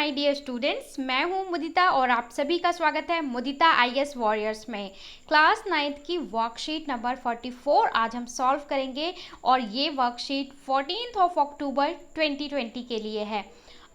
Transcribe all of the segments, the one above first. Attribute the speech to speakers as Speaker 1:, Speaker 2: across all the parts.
Speaker 1: My dear students, मैं हूं मुदिता और आप सभी का स्वागत है मुदिता आईएएस वॉरियर्स में। क्लास 9th की वर्कशीट नंबर 44 आज हम सॉल्व करेंगे और ये वर्कशीट 14 अक्टूबर 2020 के लिए है।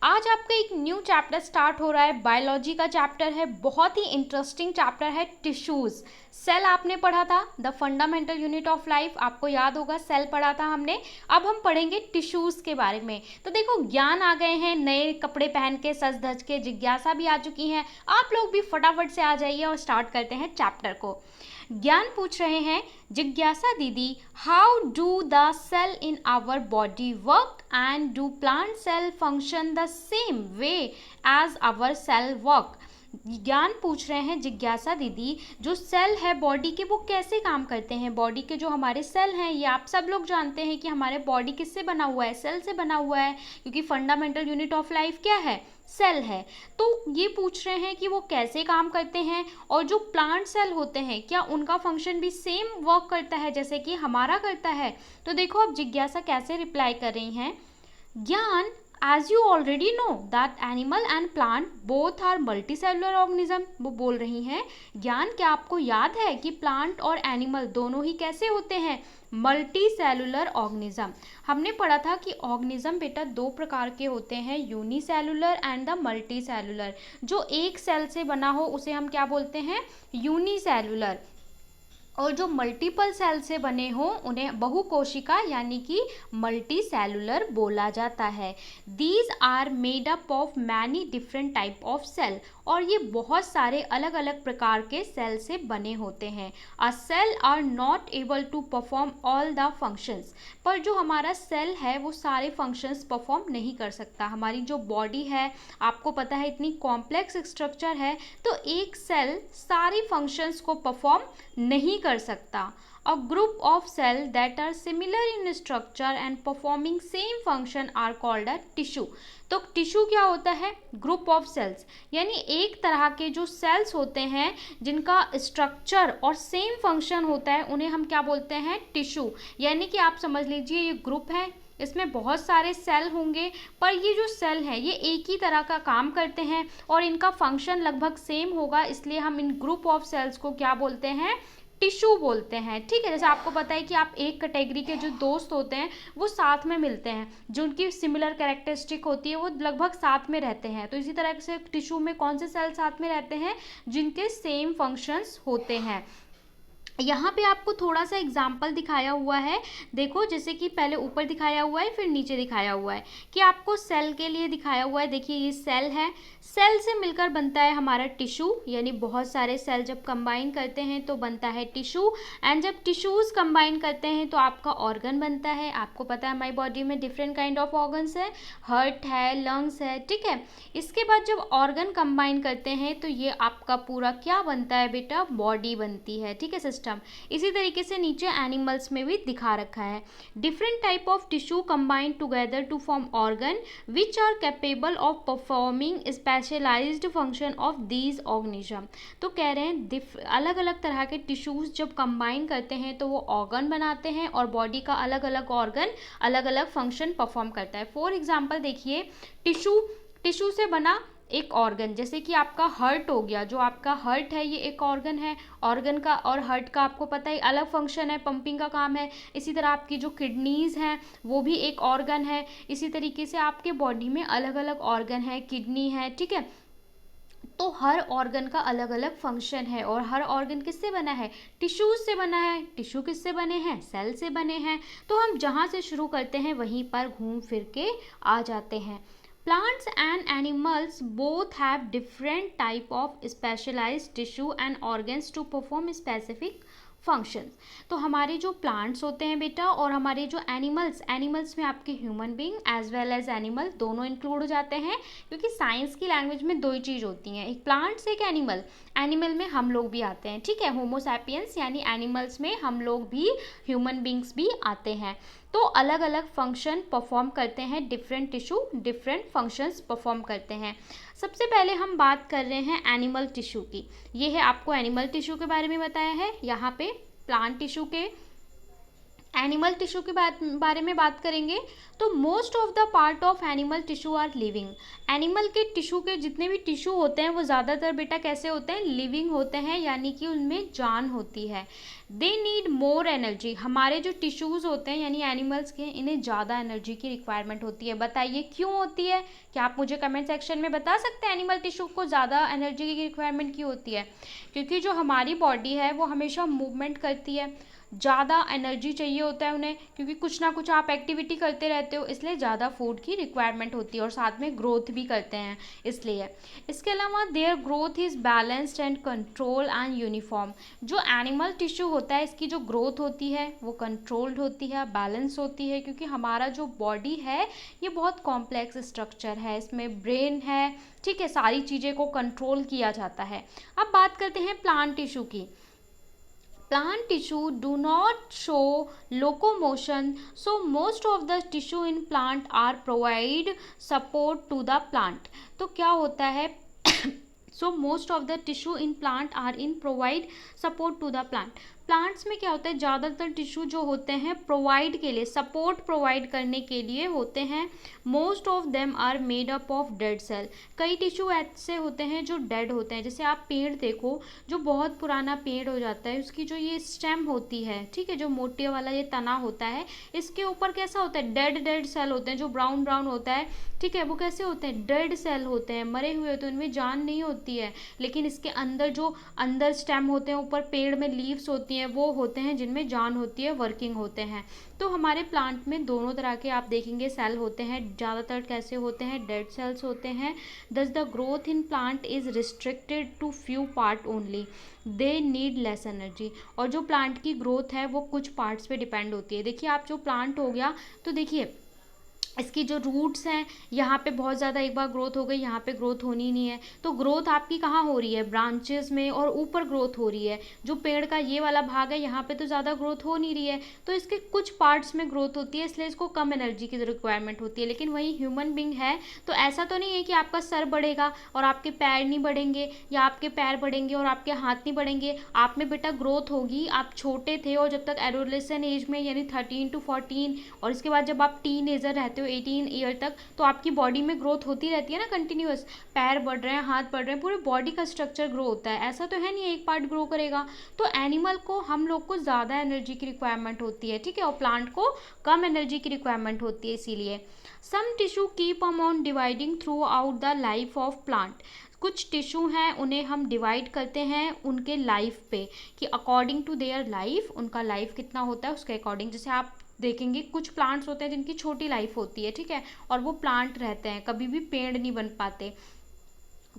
Speaker 1: आज आपका एक न्यू चैप्टर स्टार्ट हो रहा है, बायोलॉजी का चैप्टर है, बहुत ही इंटरेस्टिंग चैप्टर है टिश्यूज़। सेल आपने पढ़ा था, the fundamental unit of life, आपको याद होगा सेल पढ़ा था हमने। अब हम पढ़ेंगे टिश्यूज़ के बारे में। तो देखो, ज्ञान आ गए हैं, नए कपड़े पहन के सज धज के, जिज्ञासा भी आ चुकी है। आप लोग भी फटाफट से आ जाइए और स्टार्ट करते हैं चैप्टर को। ज्ञान पूछ रहे हैं, जिज्ञासा दीदी, how do the cell in our body work and do plant cell function the same way as our cell work. ज्ञान पूछ रहे हैं, जिज्ञासा दीदी, जो सेल है बॉडी के वो कैसे काम करते हैं। बॉडी के जो हमारे सेल हैं, ये आप सब लोग जानते हैं कि हमारे बॉडी किससे बना हुआ है, सेल से बना हुआ है, क्योंकि फंडामेंटल यूनिट ऑफ लाइफ क्या है, सेल है। तो ये पूछ रहे हैं कि वो कैसे काम करते हैं और जो प्लांट सेल होते हैं क्या उनका फंक्शन भी सेम वर्क करता है जैसे कि हमारा करता है। तो देखो अब जिज्ञासा कैसे रिप्लाई कर रही हैं। ज्ञान, as you already know that animal and plant both are multicellular organism, वो बोल रही हैं। ज्ञान, क्या आपको याद है कि प्लांट और एनिमल दोनों ही कैसे होते हैं, मल्टी सेलुलर ऑर्गेनिज्म। हमने पढ़ा था कि ऑर्गेनिज्म बेटा दो प्रकार के होते हैं, unicellular and the multi cellular. जो एक सेल से बना हो उसे हम क्या बोलते हैं, यूनिसेलुलर, और जो मल्टीपल सेल से बने हों उन्हें बहुकोशिका यानी कि मल्टी सेलुलर बोला जाता है। These are made up of many different type of cell, और ये बहुत सारे अलग अलग प्रकार के सेल से बने होते हैं। A cell are not able to perform all the functions, पर जो हमारा सेल है वो सारे फंक्शंस परफॉर्म नहीं कर सकता। हमारी जो बॉडी है, आपको पता है इतनी कॉम्प्लेक्स स्ट्रक्चर है, तो एक सेल सारी फंक्शंस को परफॉर्म नहीं कर सकता। A group of cells that are similar in structure and performing same function are called a tissue। तो टिश्यू क्या होता है, ग्रुप ऑफ सेल्स, यानी एक तरह के जो सेल्स होते हैं जिनका स्ट्रक्चर और सेम फंक्शन होता है उन्हें हम क्या बोलते हैं, टिश्यू। यानी कि आप समझ लीजिए ये ग्रुप है, इसमें बहुत सारे सेल होंगे, पर ये जो सेल है ये एक ही तरह का काम करते हैं और इनका फंक्शन लगभग सेम होगा, इसलिए हम इन ग्रुप ऑफ सेल्स को क्या बोलते हैं, टिश्यू बोलते हैं। ठीक है, जैसे आपको पता है कि आप एक कैटेगरी के जो दोस्त होते हैं वो साथ में मिलते हैं, जो उनकी सिमिलर कैरेक्टरिस्टिक होती है वो लगभग साथ में रहते हैं। तो इसी तरह से टिश्यू में कौन से सेल साथ में रहते हैं, जिनके सेम फंक्शंस होते हैं। यहाँ पे आपको थोड़ा सा एग्जाम्पल दिखाया हुआ है, देखो, जैसे कि पहले ऊपर दिखाया हुआ है फिर नीचे दिखाया हुआ है, कि आपको सेल के लिए दिखाया हुआ है। देखिए ये सेल है, सेल से मिलकर बनता है हमारा टिश्यू, यानी बहुत सारे सेल जब कंबाइन करते हैं तो बनता है टिश्यू, एंड जब टिश्यूज़ कंबाइन करते हैं तो आपका ऑर्गन बनता है। आपको पता है हमारी बॉडी में डिफरेंट काइंड ऑफ ऑर्गन्स है, हार्ट है, लंग्स है, ठीक है। इसके बाद जब ऑर्गन कंबाइन करते हैं तो ये आपका पूरा क्या बनता है बेटा, बॉडी बनती है, ठीक है, सिस्टम। इसी तरीके से नीचे एनिमल्स में भी दिखा रखा है, different type of tissue combine together to form organ which are capable of performing specialized function of these organism. तो कह रहे हैं अलग अलग तरह के टिश्यूज जब कंबाइन करते हैं तो वो ऑर्गन बनाते हैं, और बॉडी का अलग अलग ऑर्गन अलग अलग फंक्शन परफॉर्म करता है। फॉर एग्जाम्पल देखिए, टिश्यू से बना एक ऑर्गन, जैसे कि आपका हार्ट हो गया, जो आपका हार्ट है ये एक ऑर्गन है, ऑर्गन का और हार्ट का आपको पता है अलग फंक्शन है, पंपिंग का काम है। इसी तरह आपकी जो किडनीज हैं वो भी एक ऑर्गन है। इसी तरीके से आपके बॉडी में अलग अलग ऑर्गन है, किडनी है, ठीक है। तो हर ऑर्गन का अलग अलग फंक्शन है, और हर ऑर्गन किससे बना है, टिश्यूज से बना है। टिश्यू किससे बने हैं, सेल से बने हैं। तो हम जहाँ से शुरू करते हैं वहीं पर घूम फिर के आ जाते हैं। Plants and animals both have different type of specialized tissue and organs to perform specific functions. तो हमारे जो प्लांट्स होते हैं बेटा और हमारे जो एनिमल्स में आपके human being as well as animal दोनों इंक्लूड हो जाते हैं, क्योंकि साइंस की लैंग्वेज में दो ही चीज़ होती हैं, एक प्लांट्स एक एनिमल। एनिमल में हम लोग भी आते हैं, ठीक है, होमो सैपियंस, यानी एनिमल्स में हम लोग भी, ह्यूमन बींग्स भी आते हैं। तो अलग अलग फंक्शन परफॉर्म करते हैं, different tissue different functions perform करते हैं। सबसे पहले हम बात कर रहे हैं एनिमल टिश्यू की। ये है, आपको एनिमल टिश्यू के बारे में बताया है, यहाँ पे प्लांट टिश्यू के एनिमल टिश्यू के बारे में बात करेंगे तो most of the part of animal tissue are living. Animal के टिश्यू के जितने भी टिश्यू होते हैं वो ज़्यादातर बेटा कैसे होते हैं, लिविंग होते हैं, यानी कि उनमें जान होती है। They need more energy. हमारे जो टिश्यूज़ होते हैं यानी एनिमल्स के, इन्हें ज़्यादा एनर्जी की रिक्वायरमेंट होती है। बताइए क्यों होती है? क्या आप मुझे कमेंट सेक्शन में बता सकते हैं एनिमल टिश्यू को ज़्यादा एनर्जी की रिक्वायरमेंट क्यों होती है? क्योंकि जो हमारी बॉडी है वो हमेशा मूवमेंट करती है, ज़्यादा एनर्जी चाहिए होता है उन्हें, क्योंकि कुछ ना कुछ आप एक्टिविटी करते रहते हो, इसलिए ज़्यादा फूड की रिक्वायरमेंट होती है और साथ में ग्रोथ भी करते हैं इसलिए। इसके अलावा their growth is balanced and control and uniform. जो एनिमल टिश्यू होता है इसकी जो ग्रोथ होती है वो कंट्रोल्ड होती है, बैलेंस होती है, क्योंकि हमारा जो बॉडी है ये बहुत कॉम्प्लेक्स स्ट्रक्चर है, इसमें ब्रेन है, ठीक है, सारी चीज़ें को कंट्रोल किया जाता है। अब बात करते हैं प्लांट टिश्यू की। Plant tissue do not show locomotion, so most of the tissue in plant are provide support to the plant। तो क्या होता है so most of the tissue in plant are in provide support to the plant। Plants में क्या होता है, ज़्यादातर tissue जो होते हैं प्रोवाइड के लिए, सपोर्ट प्रोवाइड करने के लिए होते हैं। Most of them are made up of dead cell. कई टिश्यू ऐसे होते हैं जो डेड होते हैं, जैसे आप पेड़ देखो, जो बहुत पुराना पेड़ हो जाता है, उसकी जो ये स्टेम होती है, ठीक है, जो मोटे वाला ये तना होता है, इसके ऊपर कैसा होता है, डेड सेल होते हैं, जो ब्राउन ब्राउन होता है, ठीक है, वो कैसे होते हैं, डेड सेल होते हैं, मरे हुए होते हैं, उनमें जान नहीं होती है। लेकिन इसके अंदर जो अंदर स्टेम होते हैं, ऊपर पेड़ में लीव्स होती हैं, वो होते हैं जिनमें जान होती है, वर्किंग होते हैं। तो हमारे प्लांट में दोनों तरह के आप देखेंगे सेल होते हैं। ज़्यादातर कैसे होते हैं, डेड सेल्स होते हैं। Thus the growth in plant is restricted to few part only, they need less energy. और जो प्लांट की ग्रोथ है वो कुछ पार्ट्स पे डिपेंड होती है। देखिए आप जो प्लांट हो गया, तो देखिए इसकी जो रूट्स हैं, यहाँ पे बहुत ज़्यादा एक बार ग्रोथ हो गई, यहाँ पे ग्रोथ होनी नहीं है, तो ग्रोथ आपकी कहाँ हो रही है, ब्रांचेस में, और ऊपर ग्रोथ हो रही है। जो पेड़ का ये वाला भाग है यहाँ पे तो ज़्यादा ग्रोथ हो नहीं रही है, तो इसके कुछ पार्ट्स में ग्रोथ होती है, इसलिए इसको कम एनर्जी की रिक्वायरमेंट होती है। लेकिन वही ह्यूमन बींग है तो ऐसा तो नहीं है कि आपका सर बढ़ेगा और आपके पैर नहीं बढ़ेंगे, या आपके पैर बढ़ेंगे और आपके हाथ नहीं बढ़ेंगे। आप में बेटा ग्रोथ होगी, आप छोटे थे और जब तक एडोलेसेंट एज में यानी 13 to 14, और इसके बाद जब आप टीनेजर रहते हो 18 ईयर तक, तो आपकी बॉडी में ग्रोथ होती रहती है ना कंटिन्यूअस, पैर बढ़ रहे हैं, हाथ बढ़ रहे हैं, पूरे बॉडी का स्ट्रक्चर ग्रो होता है। ऐसा तो है नहीं एक पार्ट ग्रो करेगा। तो एनिमल को, हम लोग को ज़्यादा एनर्जी की रिक्वायरमेंट होती है, ठीक है, और प्लांट को कम एनर्जी की रिक्वायरमेंट होती है। इसीलिए some tissue keep on dividing throughout the life of plant. कुछ टिश्यू हैं उन्हें हम डिवाइड करते हैं उनके लाइफ पे, कि अकॉर्डिंग टू देयर लाइफ, उनका लाइफ कितना होता है उसके अकॉर्डिंग। जैसे आप देखेंगे कुछ प्लांट्स होते हैं जिनकी छोटी लाइफ होती है, ठीक है, और वो प्लांट रहते हैं, कभी भी पेड़ नहीं बन पाते।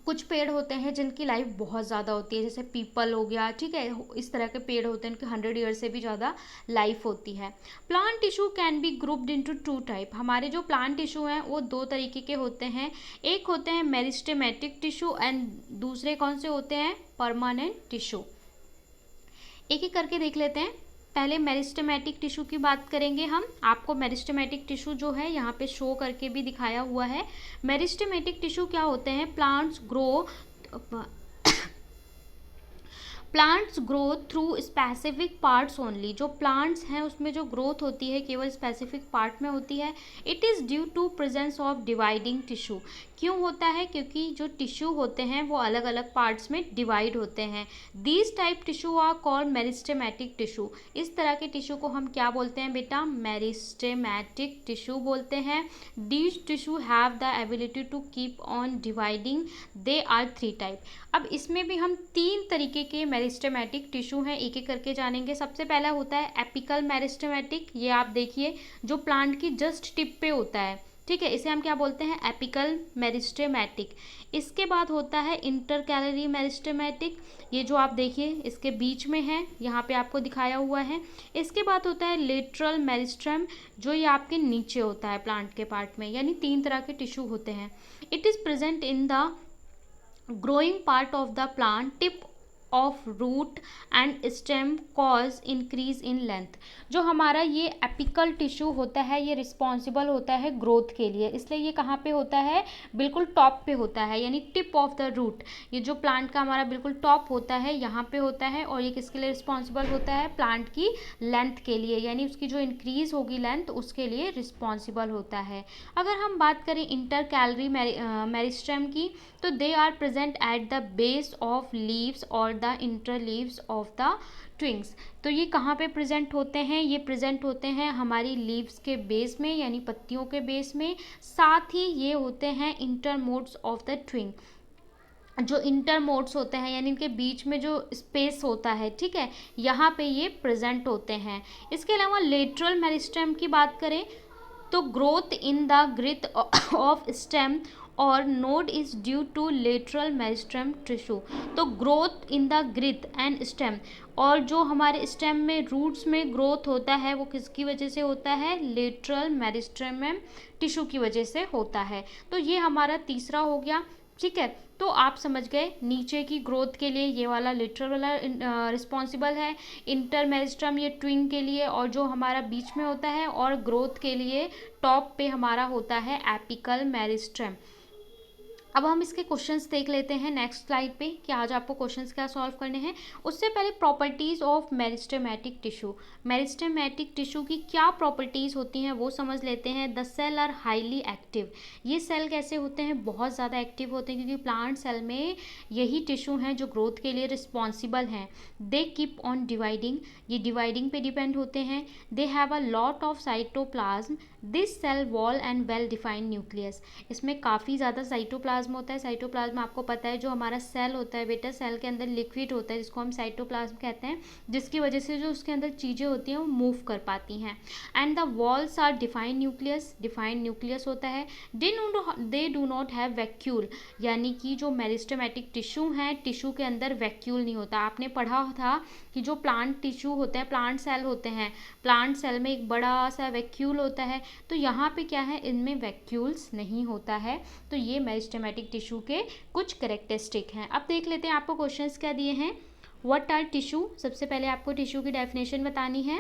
Speaker 1: कुछ पेड़ होते हैं जिनकी लाइफ बहुत ज़्यादा होती है, जैसे पीपल हो गया, ठीक है, इस तरह के पेड़ होते हैं उनकी 100 ईयर से भी ज़्यादा लाइफ होती है। Plant tissue can be grouped into 2 type. हमारे जो प्लांट टिश्यू हैं वो 2 तरीके के होते हैं। एक होते हैं मेरिस्टेमेटिक टिश्यू एंड दूसरे कौन से होते हैं, परमानेंट टिश्यू। एक एक करके देख लेते हैं। पहले मेरिस्टेमेटिक टिश्यू की बात करेंगे हम। आपको मेरिस्टेमेटिक टिश्यू जो है यहाँ पे शो करके भी दिखाया हुआ है। मेरिस्टेमेटिक टिश्यू क्या होते हैं, plants grow through specific parts only. जो प्लांट्स हैं उसमें जो ग्रोथ होती है केवल स्पेसिफिक पार्ट में होती है। It is due to presence of dividing tissue. क्यों होता है, क्योंकि जो टिश्यू होते हैं वो अलग अलग पार्ट्स में डिवाइड होते हैं। These type tissue are called meristematic tissue. इस तरह के टिश्यू को हम क्या बोलते हैं बेटा, मेरिस्टेमेटिक टिश्यू बोलते हैं। These tissue have the ability to keep on dividing. They are 3 type. अब इसमें भी हम 3 तरीके के मेरिस्टेमेटिक टिश्यू हैं, एक एक करके जानेंगे। सबसे पहला होता है एपिकल मेरिस्टेमेटिक। ये आप देखिए जो प्लांट की जस्ट टिप पे होता है, ठीक है, इसे हम क्या बोलते हैं, एपिकल मेरिस्टेमेटिक। इसके बाद होता है इंटरकैलरी मेरिस्टेमेटिक। ये जो आप देखिए इसके बीच में है, यहाँ पे आपको दिखाया हुआ है। इसके बाद होता है लेटरल मेरिस्टेम, जो ये आपके नीचे होता है प्लांट के पार्ट में। यानी 3 तरह के टिश्यू होते हैं। It is present in the growing part of the plant tip of root and stem cause increase in length. जो हमारा ये एपिकल टिश्यू होता है ये रिस्पॉन्सिबल होता है ग्रोथ के लिए, इसलिए ये कहाँ पे होता है, बिल्कुल टॉप पे होता है, यानी टिप ऑफ द रूट। ये जो प्लांट का हमारा बिल्कुल टॉप होता है यहाँ पे होता है, और ये किसके लिए रिस्पॉन्सिबल होता है, प्लांट की लेंथ के लिए, यानी उसकी जो इंक्रीज होगी लेंथ उसके लिए रिस्पॉन्सिबल होता है। अगर हम बात करें इंटर कैलरी मेरिस्टेम की, तो they are present at the base of leaves और the inter leaves of the twigs. तो ये कहाँ पे प्रेजेंट होते हैं, ये प्रेजेंट होते हैं हमारी लीव्स के बेस में, यानी पत्तियों के बेस में, साथ ही ये होते हैं इंटर मोड्स ऑफ द ट्विंग। जो इंटर मोड्स होते हैं यानी इनके बीच में जो स्पेस होता है, ठीक है, यहाँ पे ये प्रेजेंट होते हैं। इसके अलावा लेटरल मेरिस्टेम की बात करें तो growth in the girth of stem और node is due to lateral meristem tissue. तो growth in the girth and stem, और जो हमारे स्टेम में रूट्स में ग्रोथ होता है वो किसकी वजह से होता है, लेटरल मेरिस्टेम टिश्यू की वजह से होता है। तो ये हमारा तीसरा हो गया, ठीक है। तो आप समझ गए नीचे की ग्रोथ के लिए ये वाला लेटरल वाला रिस्पॉन्सिबल है, इंटर मेरिस्टेम ये ट्विंग के लिए, और जो हमारा बीच में होता है, और ग्रोथ के लिए टॉप पे हमारा होता है एपिकल मेरिस्टेम। अब हम इसके क्वेश्चंस देख लेते हैं नेक्स्ट स्लाइड पे कि आज आपको क्वेश्चंस क्या सॉल्व करने हैं। उससे पहले properties of meristematic tissue, meristematic tissue की क्या प्रॉपर्टीज़ होती हैं वो समझ लेते हैं। The cell are highly active, ये सेल कैसे होते हैं, बहुत ज़्यादा एक्टिव होते हैं, क्योंकि प्लांट सेल में यही टिश्यू हैं जो ग्रोथ के लिए रिस्पॉन्सिबल हैं। दे कीप ऑन डिवाइडिंग, ये डिवाइडिंग पे डिपेंड होते हैं। They have a lot of cytoplasm, this cell wall and well defined nucleus, इसमें काफ़ी ज़्यादा साइटोप्लाज्म होता है। साइटोप्लाज्म आपको पता है जो हमारा सेल होता है बेटा, सेल के अंदर लिक्विड होता है जिसको हम साइटोप्लाज्म कहते हैं, जिसकी वजह से जो उसके अंदर चीज़ें होती हैं वो मूव कर पाती हैं। And the walls are defined nucleus, defined nucleus होता है। They do not have vacuole, यानी कि जो मेरिस्टेमेटिक टिश्यू हैं टिश्यू के अंदर वैक्यूल नहीं होता। आपने पढ़ा था कि जो प्लांट टिश्यू होते हैं, प्लांट सेल होते हैं, प्लांट सेल में एक बड़ा सा वैक्यूल होता है, तो यहाँ पे क्या है, इनमें वैक्यूल्स नहीं होता है। तो ये मेरिस्टेमेटिक टिश्यू के कुछ कैरेक्टरिस्टिक हैं। अब देख लेते हैं आपको क्वेश्चंस क्या दिए हैं। व्हाट आर टिश्यू, सबसे पहले आपको टिश्यू की डेफिनेशन बतानी है।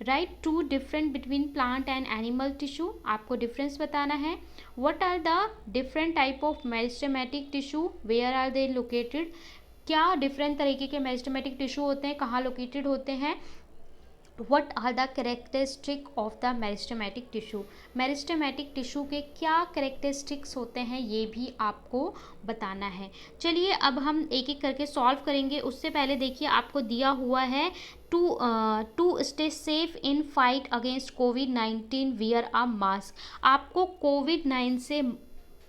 Speaker 1: Write to different between plant and animal tissue, आपको डिफरेंस बताना है। What are the different type of meristematic tissue, where are they located, क्या डिफरेंट तरीके के मेरिस्टेमेटिक टिश्यू होते हैं, कहाँ लोकेटेड होते हैं। What are the characteristic of the meristematic tissue, meristematic tissue के क्या कैरेक्टरिस्टिक्स होते हैं ये भी आपको बताना है। चलिए अब हम एक एक करके सॉल्व करेंगे। उससे पहले देखिए आपको दिया हुआ है to stay safe in fight against कोविड-19 वियर अ मास्क। आपको कोविड-19 से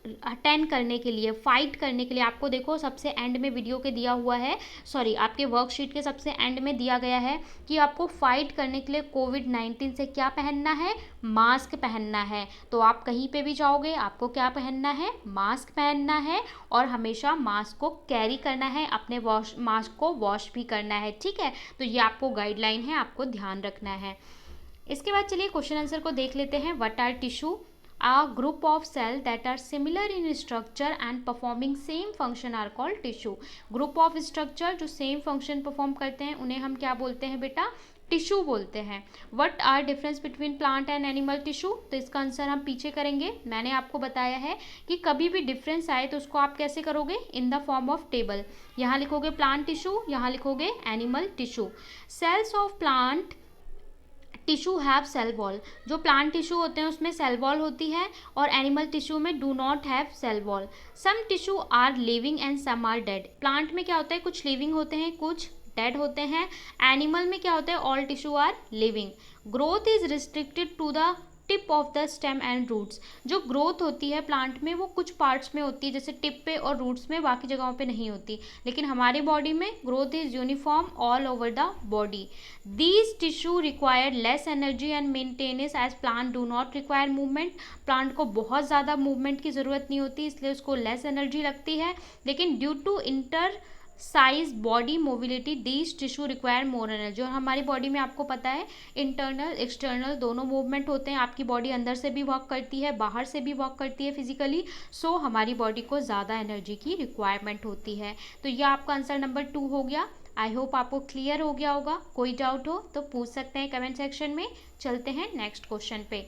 Speaker 1: अटेंड करने के लिए, फाइट करने के लिए, आपको देखो सबसे एंड में वीडियो के दिया हुआ है, सॉरी आपके वर्कशीट के सबसे एंड में दिया गया है कि आपको फाइट करने के लिए कोविड-19 से क्या पहनना है, मास्क पहनना है। तो आप कहीं पे भी जाओगे आपको क्या पहनना है, मास्क पहनना है, और हमेशा मास्क को कैरी करना है, अपने मास्क को वॉश भी करना है, ठीक है। तो ये आपको गाइडलाइन है, आपको ध्यान रखना है। इसके बाद चलिए क्वेश्चन आंसर को देख लेते हैं। What are tissue, a group of cells that are similar in structure and performing same function are called tissue। group of structure जो same function perform करते हैं उन्हें हम क्या बोलते हैं बेटा, टिश्यू बोलते हैं। What are difference between plant and animal tissue, तो इसका आंसर हम पीछे करेंगे। मैंने आपको बताया है कि कभी भी डिफरेंस आए तो उसको आप कैसे करोगे, in the form of table. यहाँ लिखोगे प्लांट टिश्यू, यहाँ लिखोगे animal tissue. Cells of plant tissue have cell wall, जो प्लांट टिश्यू होते हैं उसमें सेल वॉल होती है, और एनिमल टिश्यू में do not have cell wall. Some tissue are living and some are dead, plant में क्या होता है, कुछ लिविंग होते हैं कुछ डेड होते हैं। एनिमल में क्या होता है, all tissue are living. Growth is restricted to the tip of the stem and roots, जो ग्रोथ होती है प्लांट में वो कुछ पार्ट्स में होती है, जैसे टिप पे और रूट्स में, बाकी जगहों पे नहीं होती। लेकिन हमारे बॉडी में growth is uniform all over the body. These tissue require less energy and maintenance as plant do not require movement, plant को बहुत ज़्यादा मूवमेंट की ज़रूरत नहीं होती इसलिए उसको लेस एनर्जी लगती है। लेकिन due to inter size, body mobility, these tissue require more energy. जो हमारी बॉडी में आपको पता है इंटरनल एक्सटर्नल दोनों मूवमेंट होते हैं, आपकी बॉडी अंदर से भी वर्क करती है, बाहर से भी वर्क करती है फिजिकली, सो हमारी बॉडी को ज़्यादा एनर्जी की रिक्वायरमेंट होती है। तो ये आपका आंसर नंबर 2 हो गया। आई होप आपको क्लियर हो गया होगा। कोई डाउट हो तो पूछ सकते हैं कमेंट सेक्शन में। चलते हैं नेक्स्ट क्वेश्चन पे।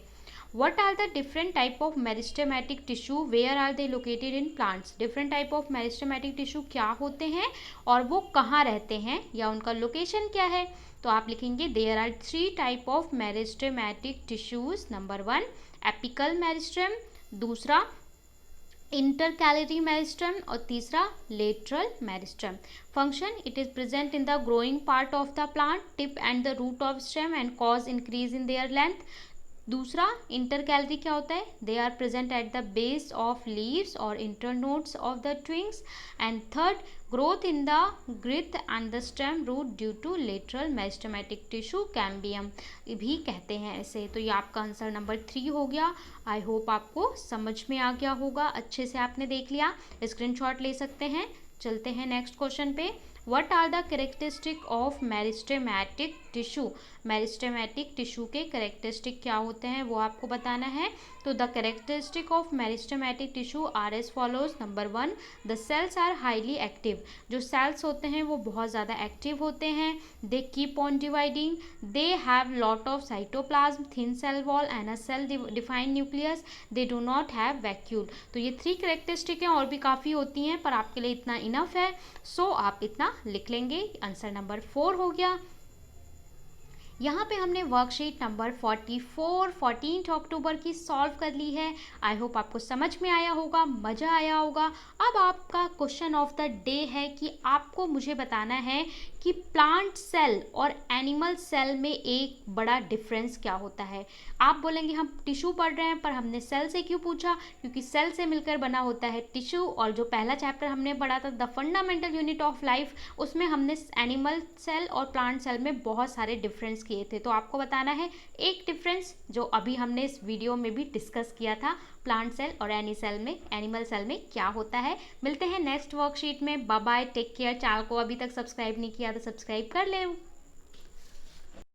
Speaker 1: What are the different type of meristematic tissue? Where are they located in plants? Different type of meristematic tissue क्या होते हैं और वो कहाँ रहते हैं या उनका लोकेशन क्या है? तो आप लिखेंगे there are 3 type of meristematic tissues. Number 1 apical meristem, दूसरा इंटरकैलरी मेरिस्टम और तीसरा lateral meristem. Function, it is present in the growing part of the plant, tip and the root of stem and cause increase in their length. दूसरा intercalary क्या होता है? They are present at the base of leaves और internodes of the twigs. And third, growth in the girth and the stem root due to lateral meristematic tissue, cambium भी कहते हैं ऐसे। तो ये आपका आंसर नंबर 3 हो गया। आई होप आपको समझ में आ गया होगा, अच्छे से आपने देख लिया, स्क्रीनशॉट ले सकते हैं। चलते हैं नेक्स्ट क्वेश्चन पे। What are the characteristic of meristematic tissue? Meristematic tissue के कैरेक्टरिस्टिक क्या होते हैं वो आपको बताना है। तो the characteristic of meristematic tissue are as follows. Number 1, the cells are highly active. जो सेल्स होते हैं वो बहुत ज़्यादा एक्टिव होते हैं। They keep on dividing, they have lot of cytoplasm, thin cell wall and a cell defined nucleus, they do not have vacuole. तो ये 3 कैरेक्टरिस्टिक हैं, और भी काफ़ी होती हैं पर आपके लिए इतना इनफ है, सो आप इतना लिख लेंगे। आंसर नंबर 4 हो गया। यहाँ पे हमने वर्कशीट नंबर 44 14 अक्टूबर की सॉल्व कर ली है। आई होप आपको समझ में आया होगा, मज़ा आया होगा। अब आपका क्वेश्चन ऑफ द डे है कि आपको मुझे बताना है कि प्लांट सेल और एनिमल सेल में एक बड़ा डिफरेंस क्या होता है। आप बोलेंगे हम टिश्यू पढ़ रहे हैं पर हमने सेल से क्यों पूछा? क्योंकि सेल से मिलकर बना होता है टिश्यू, और जो पहला चैप्टर हमने पढ़ा था the fundamental unit of life, उसमें हमने एनिमल सेल और प्लांट सेल में बहुत सारे डिफरेंस किए थे। तो आपको बताना है एक डिफरेंस जो अभी हमने इस वीडियो में भी डिस्कस किया था, प्लांट सेल और एनिमल सेल में क्या होता है। मिलते हैं नेक्स्ट वर्कशीट में। Bye bye, take care. Channel को अभी तक सब्सक्राइब नहीं किया तो सब्सक्राइब कर ले।